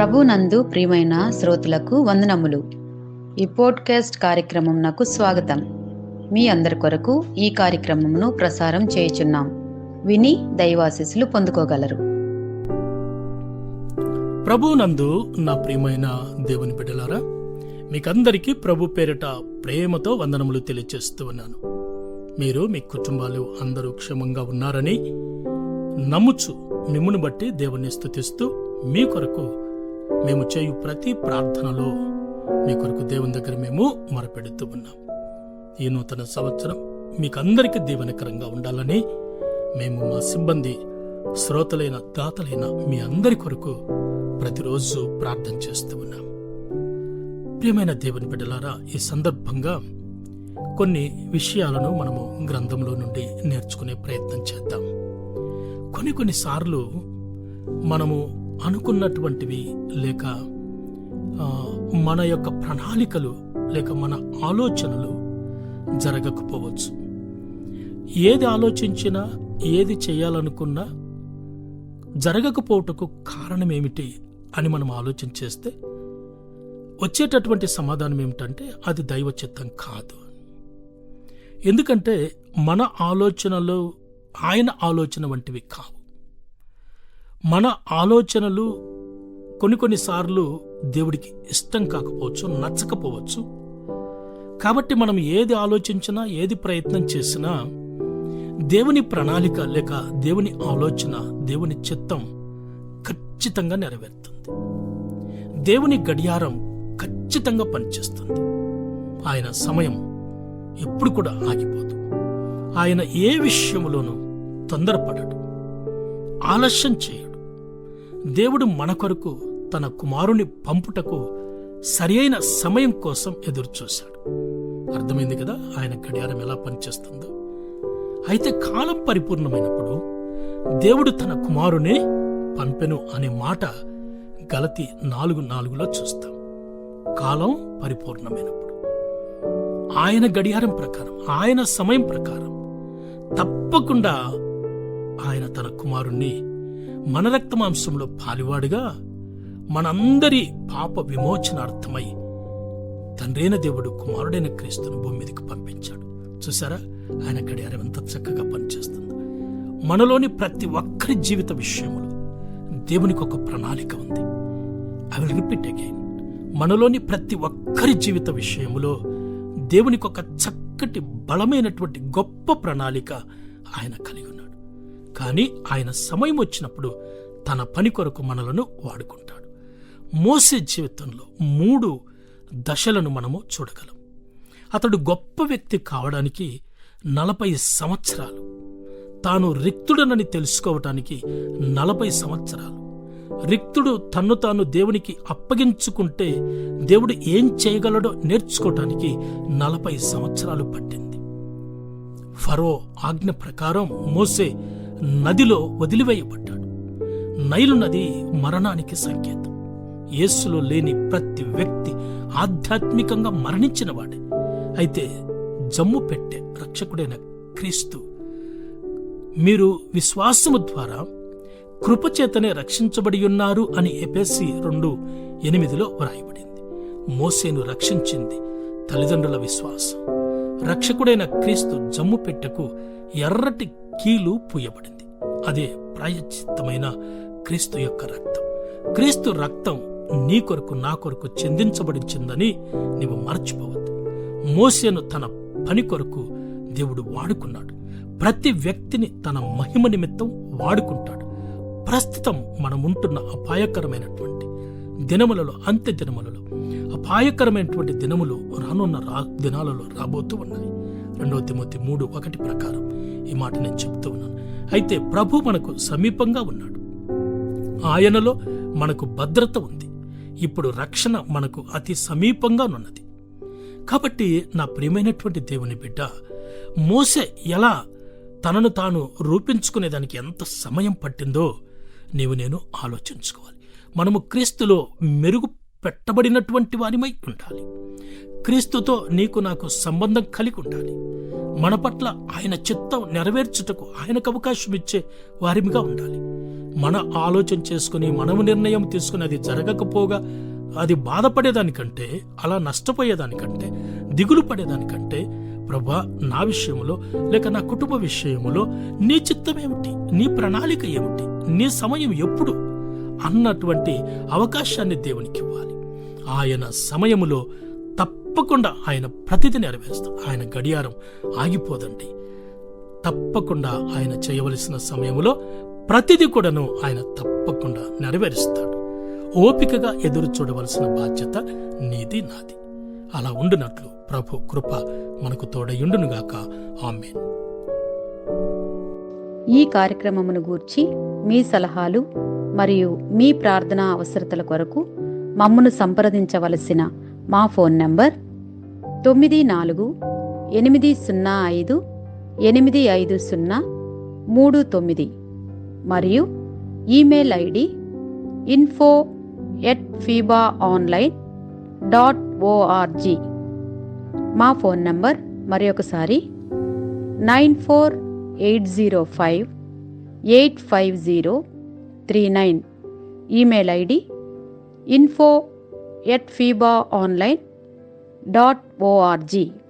ప్రభునందు ప్రియమైన శ్రోతలకు వందనములు. ఈ పోడ్కాస్ట్ కార్యక్రమం నాకు స్వాగతం. మీ అందరి కొరకు ఈ కార్యక్రమమును ప్రసారం చేయుచున్నాం. విని దైవాశీస్సులు పొందుకోగలరు. ప్రభునందు నా ప్రియమైన దేవుని బిడ్డలారా, మీకందరికీ ప్రభు పేరిట ప్రేమతో వందనములు తెలియజేస్తూ ఉన్నాను. మీరు మీ కుటుంబాలు అందరూ క్షేమంగా ఉన్నారని నమ్ముచు మిమ్మును బట్టి దేవుని స్తుతిస్తూ మీ కొరకు మేము చేయు ప్రతి ప్రార్థనలో మీ కొరకు దేవుని దగ్గర మేము మొరపెడుతూ ఉన్నాం. ఈ నూతన సంవత్సరం మీకందరికీ దీవెనకరంగా ఉండాలని మేము మా సిబ్బంది, శ్రోతలైన దాతలైన మీ అందరి కొరకు ప్రతిరోజు ప్రార్థన చేస్తూ ఉన్నాం. ప్రియమైన దేవుని బిడ్డలారా, ఈ సందర్భంగా కొన్ని విషయాలను మనము గ్రంథంలో నుండి నేర్చుకునే ప్రయత్నం చేద్దాం. కొన్నిసార్లు మనము అనుకున్నటువంటివి లేక మన యొక్క ప్రణాళికలు లేక మన ఆలోచనలు జరగకపోవచ్చు. ఏది ఆలోచించినా, ఏది చేయాలనుకున్నా జరగకపోవటకు కారణం ఏమిటి అని మనం ఆలోచన చేస్తే వచ్చేటటువంటి సమాధానం ఏమిటంటే అది దైవ చిత్తం కాదు. ఎందుకంటే మన ఆలోచనలు ఆయన ఆలోచన వంటివి కావు. మన ఆలోచనలు కొన్నిసార్లు దేవుడికి ఇష్టం కాకపోవచ్చు, నచ్చకపోవచ్చు. కాబట్టి మనం ఏది ఆలోచించినా, ఏది ప్రయత్నం చేసినా దేవుని ప్రణాళిక లేక దేవుని ఆలోచన, దేవుని చిత్తం ఖచ్చితంగా నెరవేరుతుంది. దేవుని గడియారం ఖచ్చితంగా పనిచేస్తుంది. ఆయన సమయం ఎప్పుడు కూడా ఆగిపోదు. ఆయన ఏ విషయంలోనూ తొందరపడడు, ఆలస్యం చేయడు. దేవుడు మన కొరకు తన కుమారుని పంపుటకు సరియైన సమయం కోసం ఎదురు చూశాడు. అర్థమైంది కదా ఆయన గడియారం ఎలా పనిచేస్తుందో. అయితే కాలం పరిపూర్ణమైనప్పుడు దేవుడు తన కుమారుని పంపెను అనే మాట గలతీ 4:4 చూస్తాం. కాలం పరిపూర్ణమైనప్పుడు ఆయన గడియారం ప్రకారం, ఆయన సమయం ప్రకారం తప్పకుండా ఆయన తన కుమారుణ్ణి మన రక్తమాంసంలో పాలివాడుగా మనందరి పాప విమోచనార్థమై తండ్రైన దేవుడు కుమారుడైన క్రీస్తును భూమి మీదకి పంపించాడు. చూసారా ఆయన గడియారం ఎంత చక్కగా పనిచేస్తుంది. మనలోని ప్రతి ఒక్కరి జీవిత విషయంలో దేవునికి ఒక ప్రణాళిక ఉంది. I will repeat again. మనలోని ప్రతి ఒక్కరి జీవిత విషయంలో దేవునికి ఒక చక్కటి బలమైనటువంటి గొప్ప ప్రణాళిక ఆయన కలిగి ఉన్నాడు. కానీ ఆయన సమయం వచ్చినప్పుడు తన పని కొరకు మనలను వాడుకుంటాడు. మోసే జీవితంలో 3 దశలను మనము చూడగలం. అతడు గొప్ప వ్యక్తి కావడానికి 40 సంవత్సరాలు, తాను రిక్తుడనని తెలుసుకోవటానికి 40 సంవత్సరాలు, రిక్తుడు తన్ను తాను దేవునికి అప్పగించుకుంటే దేవుడు ఏం చేయగలడో నేర్చుకోవటానికి 40 సంవత్సరాలు పట్టింది. ఫరో ఆజ్ఞ ప్రకారం మోసే నదిలో వదిలివేయబడ్డాడు. నైలు నది మరణానికి సంకేతం. యేసులో లేని ప్రతి వ్యక్తి ఆధ్యాత్మికంగా మరణించిన వాడే. అయితే జమ్ము పెట్టే రక్షకుడైన క్రీస్తు మీరు విశ్వాసము ద్వారా కృపచేతనే రక్షించబడి ఉన్నారు అని ఎఫెసీ 2:8 వ్రాయబడింది. మోసేను రక్షించింది తల్లిదండ్రుల విశ్వాసం. రక్షకుడైన క్రీస్తు జమ్ము పెట్టెకు ఎర్రటి కీలు పూయబడింది. అదే ప్రాయశ్చిత్తమైన క్రీస్తు యొక్క రక్తం. క్రీస్తు రక్తం నీ కొరకు, నా కొరకు చెందించబడించిందని నీవు మర్చిపోవద్దు. మోసేను తన పని కొరకు దేవుడు వాడుకున్నాడు. ప్రతి వ్యక్తిని తన మహిమ నిమిత్తం వాడుకుంటాడు. ప్రస్తుతం మనముంటున్న అపాయకరమైనటువంటి దినములలో, అంత్య దినములలో, అపాయకరమైనటువంటి దినములు రానున్న దినాలలో రాబోతూ ఉన్నాయి. 2 తిమోతి 3:1 ప్రకారం ఈ మాట నేను చెప్తూ ఉన్నాను. అయితే ప్రభు మనకు సమీపంగా ఉన్నాడు. ఆయనలో మనకు భద్రత ఉంది. ఇప్పుడు రక్షణ మనకు అతి సమీపంగా ఉన్నది. కాబట్టి నా ప్రియమైనటువంటి దేవుని బిడ్డ, మోసే ఎలా తనను తాను రూపించుకునేదానికి ఎంత సమయం పట్టిందో నేను ఆలోచించుకోవాలి. మనము క్రీస్తులో మెరుగు పెట్టబడినటువంటి వారిమై ఉండాలి. క్రీస్తుతో నీకు నాకు సంబంధం కలిగి ఉండాలి. మన పట్ల ఆయన చిత్తం నెరవేర్చుటకు ఆయనకు అవకాశం ఇచ్చే వారిగా ఉండాలి. మన ఆలోచన చేసుకుని మనము నిర్ణయం తీసుకుని అది జరగకపోగా అది బాధపడేదానికంటే, అలా నష్టపోయేదానికంటే, దిగులు పడేదానికంటే, ప్రభా నా విషయంలో లేక నా కుటుంబ విషయంలో నీ చిత్తం ఏమిటి, నీ ప్రణాళిక ఏమిటి, నీ సమయం ఎప్పుడు అన్నటువంటి అవకాశాన్ని దేవునికి ఇవ్వాలి. ఆయన సమయములో తప్పకుండా ఆయన ప్రతిదీ నెరవేరుస్తాడు. ఆయన గడియారం ఆగిపోదండి. తప్పకుండా ఆయన చేయవలసిన సమయంలో ప్రతిదీ కూడాను ఆయన తప్పకుండా నెరవేరుస్తాడు. ఓపికగా ఎదురు చూడవలసిన బాధ్యత నీది, నాది. అలా ఉండునట్లు ప్రభు కృప మనకు తోడయుండునుగాక. ఆమేన్. ఈ కార్యక్రమమును గూర్చి మీ సలహాలు మరియు మీ ప్రార్థనా అవసరతల కొరకు మమ్మను సంప్రదించవలసిన మా ఫోన్ నంబర్ 9485508539 మరియు ఈమెయిల్ ఐడి info@fibaonline.org. మా ఫోన్ నంబర్ మరొకసారి 9480585039. Email ID info@fibaonline.org.